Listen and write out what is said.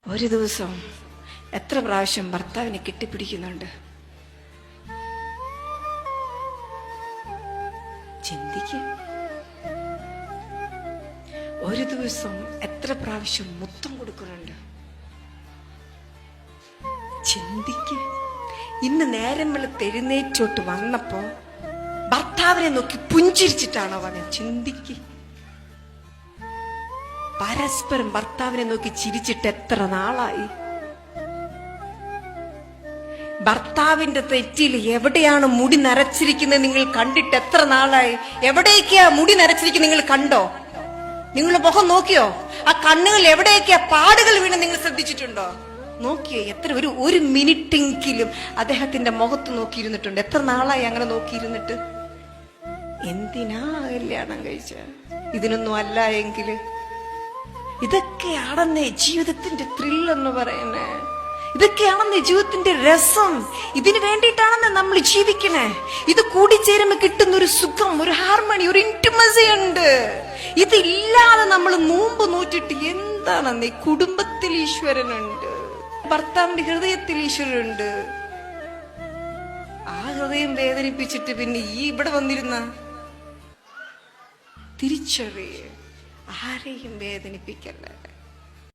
ഒരു ദിവസം എത്ര പ്രാവശ്യം ഭർത്താവിനെ കെട്ടിപ്പിടിക്കുന്നുണ്ട്? ചിന്തിക്ക്. ഒരു ദിവസം എത്ര പ്രാവശ്യം മുത്തം കൊടുക്കുന്നുണ്ട്? ചിന്തിക്ക്. ഇന്ന് നേരം വെളുത്ത് എഴുന്നേറ്റോട്ട് വന്നപ്പോ ഭർത്താവിനെ നോക്കി പുഞ്ചിരിച്ചിട്ടാണോ വന്നത്? ചിന്തിക്ക്. പരസ്പരം ഭർത്താവിനെ നോക്കി ചിരിച്ചിട്ട് എത്ര നാളായി? ഭർത്താവിന്റെ തെറ്റിൽ എവിടെയാണ് മുടി നരച്ചിരിക്കുന്നത് നിങ്ങൾ കണ്ടിട്ട് എത്ര നാളായി? എവിടേക്കാ മുടി നരച്ചിരിക്കുന്നത് നിങ്ങൾ കണ്ടോ? നിങ്ങൾ മുഖം നോക്കിയോ? ആ കണ്ണുകൾ എവിടേക്കാ പാടുകൾ വീണ് നിങ്ങൾ ശ്രദ്ധിച്ചിട്ടുണ്ടോ? നോക്കിയോ? എത്ര ഒരു മിനിറ്റെങ്കിലും അദ്ദേഹത്തിന്റെ മുഖത്ത് നോക്കിയിരുന്നിട്ടുണ്ട്? എത്ര നാളായി അങ്ങനെ നോക്കിയിരുന്നിട്ട്? എന്തിനാ കല്യാണം കഴിച്ച? ഇതിനൊന്നും അല്ല എങ്കില്. ഇതൊക്കെയാണെന്നേ ജീവിതത്തിന്റെ ത്രില്ലെന്ന് പറയുന്നേ. ഇതൊക്കെയാണെന്നേ ജീവിതത്തിന്റെ രസം. ഇതിനു വേണ്ടിയിട്ടാണെന്നേ നമ്മൾ ജീവിക്കണേ. ഇത് കൂടിച്ചേരുമ്പോ കിട്ടുന്ന ഒരു സുഖം, ഒരു ഹാർമണി, ഒരു ഇന്റിമസി ഉണ്ട്. ഇതില്ലാതെ നമ്മൾ നോമ്പ് നോറ്റിട്ട് എന്താണെന്നേ? കുടുംബത്തിൽ ഈശ്വരനുണ്ട്, ഭർത്താവിന്റെ ഹൃദയത്തിൽ ഈശ്വരനുണ്ട്. ആ ഹൃദയം വേദനിപ്പിച്ചിട്ട് പിന്നെ ഇവിടെ വന്നിരുന്ന തിരിച്ചറിയ. ആരെയും വേദനിപ്പിക്കല്ലേ.